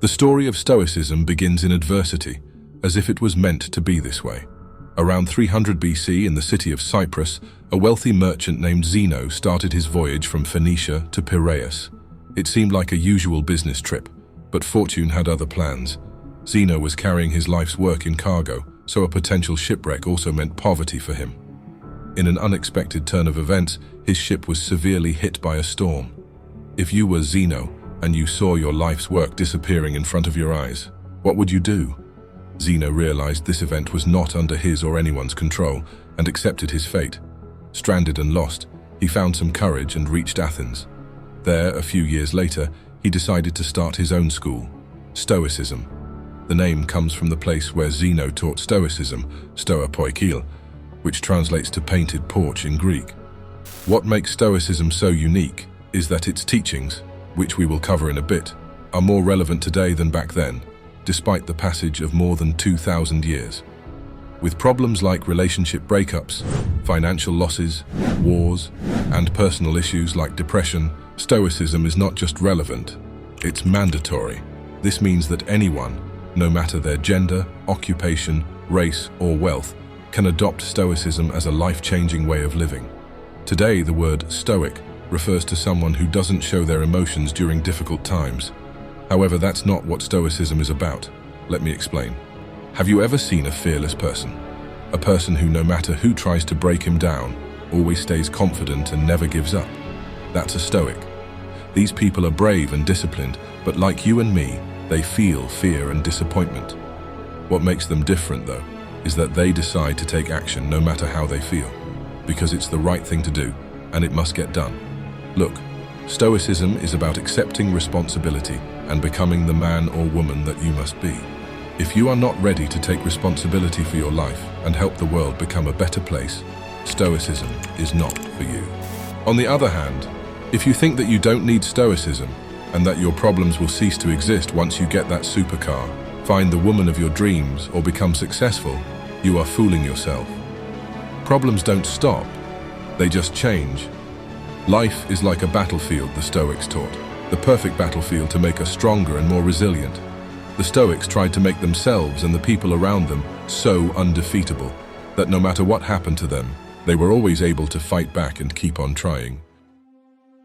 The story of Stoicism begins in adversity, as if it was meant to be this way. Around 300 BC, in the city of Cyprus, a wealthy merchant named Zeno started his voyage from Phoenicia to Piraeus. It seemed like a usual business trip, but fortune had other plans. Zeno was carrying his life's work in cargo, so a potential shipwreck also meant poverty for him. In an unexpected turn of events, his ship was severely hit by a storm. If you were Zeno, and you saw your life's work disappearing in front of your eyes, what would you do? Zeno realized this event was not under his or anyone's control and accepted his fate. Stranded and lost, he found some courage and reached Athens. There, a few years later, he decided to start his own school, Stoicism. The name comes from the place where Zeno taught Stoicism, Stoa Poikil, which translates to painted porch in Greek. What makes Stoicism so unique is that its teachings, which we will cover in a bit, are more relevant today than back then, despite the passage of more than 2,000 years. With problems like relationship breakups, financial losses, wars, and personal issues like depression, Stoicism is not just relevant, it's mandatory. This means that anyone, no matter their gender, occupation, race, or wealth, can adopt Stoicism as a life-changing way of living. Today, the word Stoic refers to someone who doesn't show their emotions during difficult times. However, that's not what Stoicism is about. Let me explain. Have you ever seen a fearless person? A person who, no matter who tries to break him down, always stays confident and never gives up? That's a Stoic. These people are brave and disciplined, but like you and me, they feel fear and disappointment. What makes them different, though, is that they decide to take action no matter how they feel, because it's the right thing to do, and it must get done. Look, Stoicism is about accepting responsibility and becoming the man or woman that you must be. If you are not ready to take responsibility for your life and help the world become a better place, Stoicism is not for you. On the other hand, if you think that you don't need Stoicism and that your problems will cease to exist once you get that supercar, find the woman of your dreams, or become successful, you are fooling yourself. Problems don't stop, they just change. Life is like a battlefield, the Stoics taught. The perfect battlefield to make us stronger and more resilient. The Stoics tried to make themselves and the people around them so undefeatable that no matter what happened to them, they were always able to fight back and keep on trying.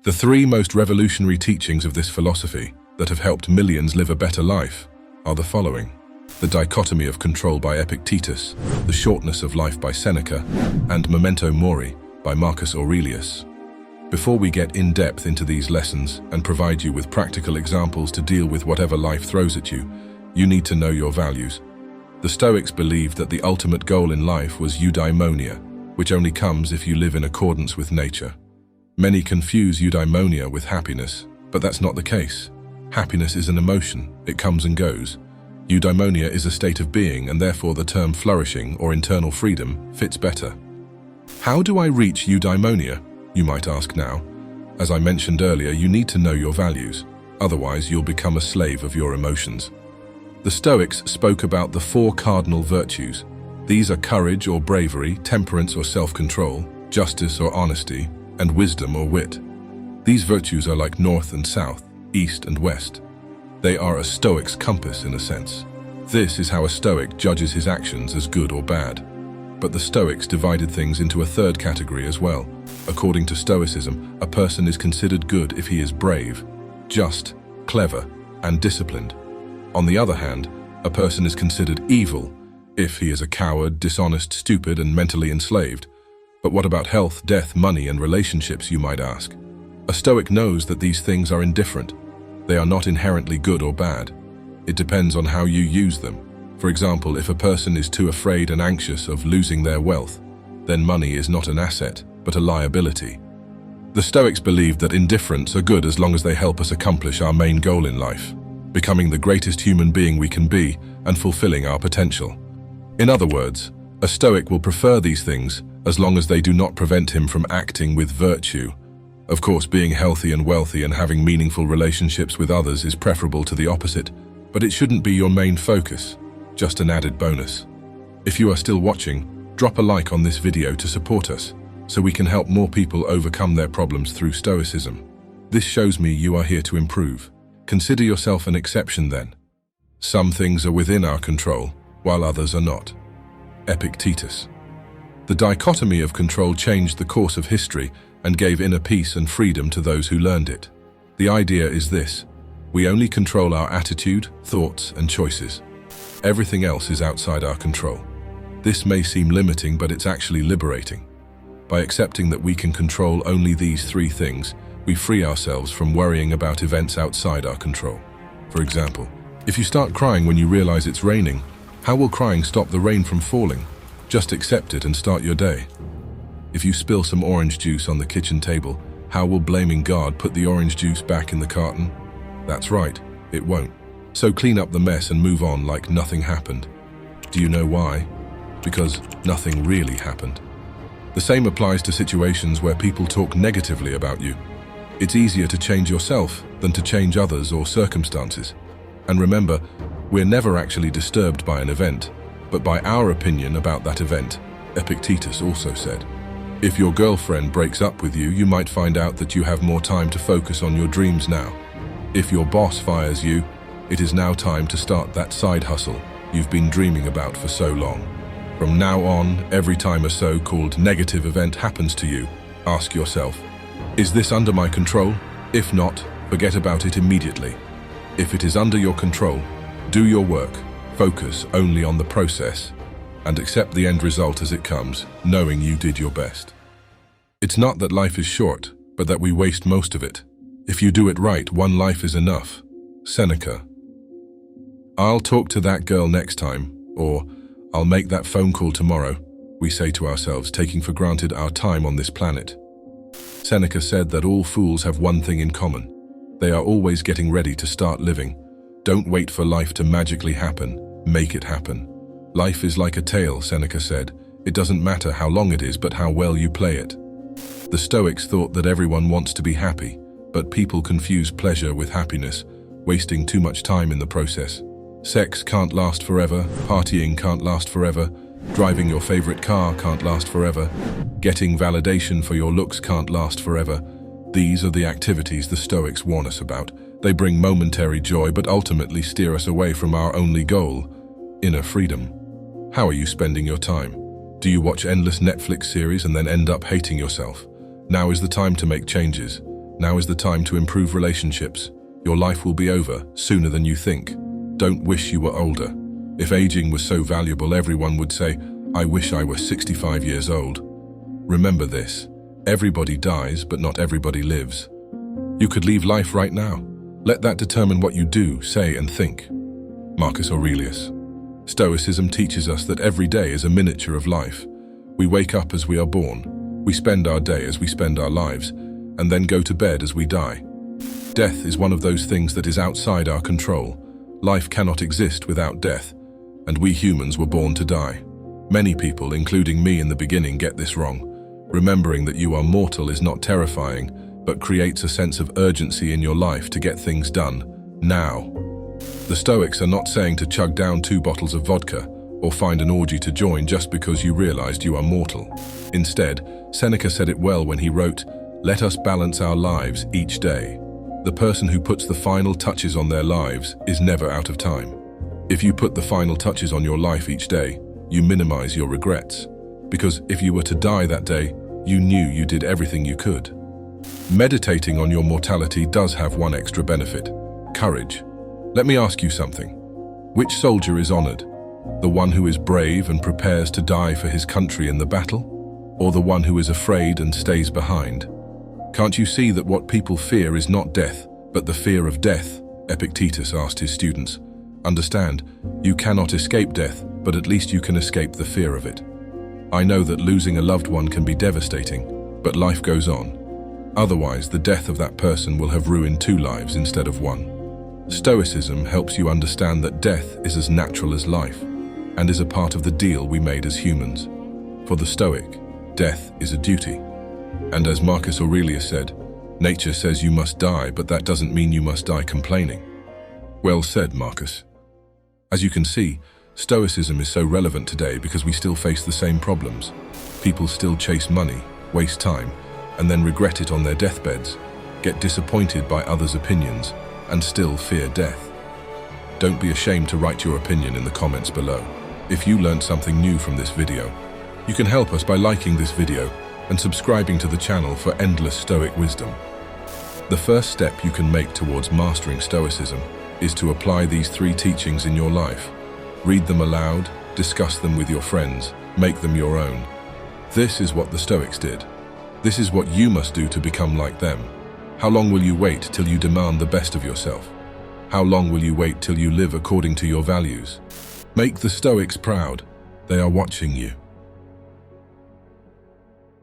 The three most revolutionary teachings of this philosophy that have helped millions live a better life are the following: the dichotomy of control by Epictetus, the shortness of life by Seneca, and Memento Mori by Marcus Aurelius. Before we get in depth into these lessons and provide you with practical examples to deal with whatever life throws at you, you need to know your values. The Stoics believed that the ultimate goal in life was eudaimonia, which only comes if you live in accordance with nature. Many confuse eudaimonia with happiness, but that's not the case. Happiness is an emotion, it comes and goes. Eudaimonia is a state of being, and therefore the term flourishing or internal freedom fits better. How do I reach eudaimonia? You might ask now. As I mentioned earlier, you need to know your values. Otherwise, you'll become a slave of your emotions. The Stoics spoke about the four cardinal virtues. These are courage or bravery, temperance or self-control, justice or honesty, and wisdom or wit. These virtues are like north and south, east and west. They are a Stoic's compass in a sense. This is how a Stoic judges his actions as good or bad. But the Stoics divided things into a third category as well. According to Stoicism, a person is considered good if he is brave, just, clever, and disciplined. On the other hand, a person is considered evil if he is a coward, dishonest, stupid, and mentally enslaved. But what about health, death, money, and relationships, you might ask? A Stoic knows that these things are indifferent. They are not inherently good or bad. It depends on how you use them. For example, if a person is too afraid and anxious of losing their wealth, then money is not an asset, but a liability. The Stoics believed that indifferents are good as long as they help us accomplish our main goal in life, becoming the greatest human being we can be and fulfilling our potential. In other words, a Stoic will prefer these things as long as they do not prevent him from acting with virtue. Of course, being healthy and wealthy and having meaningful relationships with others is preferable to the opposite, but it shouldn't be your main focus, just an added bonus. If you are still watching, drop a like on this video to support us, so we can help more people overcome their problems through Stoicism. This shows me you are here to improve. Consider yourself an exception then, Some things are within our control, while others are not. Epictetus. The dichotomy of control changed the course of history and gave inner peace and freedom to those who learned it. The idea is this: we only control our attitude, thoughts, and choices. Everything else is outside our control. This may seem limiting, but it's actually liberating. By accepting that we can control only these three things, we free ourselves from worrying about events outside our control. For example, if you start crying when you realize it's raining, how will crying stop the rain from falling? Just accept it and start your day. If you spill some orange juice on the kitchen table, how will blaming God put the orange juice back in the carton? That's right, it won't. So clean up the mess and move on like nothing happened. Do you know why? Because nothing really happened. The same applies to situations where people talk negatively about you. It's easier to change yourself than to change others or circumstances. And remember, we're never actually disturbed by an event, but by our opinion about that event, Epictetus also said. If your girlfriend breaks up with you, you might find out that you have more time to focus on your dreams now. If your boss fires you, it is now time to start that side hustle you've been dreaming about for so long. From now on, every time a so-called negative event happens to you, ask yourself, is this under my control? If not, forget about it immediately. If it is under your control, do your work, focus only on the process, and accept the end result as it comes, knowing you did your best. It's not that life is short, but that we waste most of it. If you do it right, one life is enough. Seneca. I'll talk to that girl next time, or I'll make that phone call tomorrow, we say to ourselves, taking for granted our time on this planet. Seneca said that all fools have one thing in common. They are always getting ready to start living. Don't wait for life to magically happen, make it happen. Life is like a tale, Seneca said. It doesn't matter how long it is, but how well you play it. The Stoics thought that everyone wants to be happy, but people confuse pleasure with happiness, wasting too much time in the process. Sex can't last forever, partying can't last forever, driving your favorite car can't last forever, getting validation for your looks can't last forever. These are the activities the Stoics warn us about. They bring momentary joy but ultimately steer us away from our only goal, inner freedom. How are you spending your time? Do you watch endless Netflix series and then end up hating yourself? Now is the time to make changes. Now is the time to improve relationships. Your life will be over sooner than you think. Don't wish you were older. If aging was so valuable, everyone would say, I wish I were 65 years old. Remember this. Everybody dies, but not everybody lives. You could leave life right now. Let that determine what you do, say, and think. Marcus Aurelius. Stoicism teaches us that every day is a miniature of life. We wake up as we are born. We spend our day as we spend our lives, and then go to bed as we die. Death is one of those things that is outside our control. Life cannot exist without death, and we humans were born to die. Many people, including me in the beginning, get this wrong. Remembering that you are mortal is not terrifying, but creates a sense of urgency in your life to get things done, now. The Stoics are not saying to chug down 2 bottles of vodka or find an orgy to join just because you realized you are mortal. Instead, Seneca said it well when he wrote, "Let us balance our lives each day." The person who puts the final touches on their lives is never out of time. If you put the final touches on your life each day, you minimize your regrets. Because if you were to die that day, you knew you did everything you could. Meditating on your mortality does have one extra benefit: courage. Let me ask you something. Which soldier is honored? The one who is brave and prepares to die for his country in the battle? Or the one who is afraid and stays behind? Can't you see that what people fear is not death, but the fear of death? Epictetus asked his students. Understand, you cannot escape death, but at least you can escape the fear of it. I know that losing a loved one can be devastating, but life goes on. Otherwise, the death of that person will have ruined 2 lives instead of 1. Stoicism helps you understand that death is as natural as life, and is a part of the deal we made as humans. For the Stoic, death is a duty. And as Marcus Aurelius said, nature says you must die, but that doesn't mean you must die complaining. Well said, Marcus. As you can see, Stoicism is so relevant today because we still face the same problems. People still chase money, waste time, and then regret it on their deathbeds, get disappointed by others' opinions, and still fear death. Don't be ashamed to write your opinion in the comments below. If you learned something new from this video, you can help us by liking this video and subscribing to the channel for endless Stoic wisdom. The first step you can make towards mastering Stoicism is to apply these 3 teachings in your life. Read them aloud, discuss them with your friends, make them your own. This is what the Stoics did. This is what you must do to become like them. How long will you wait till you demand the best of yourself? How long will you wait till you live according to your values? Make the Stoics proud. They are watching you.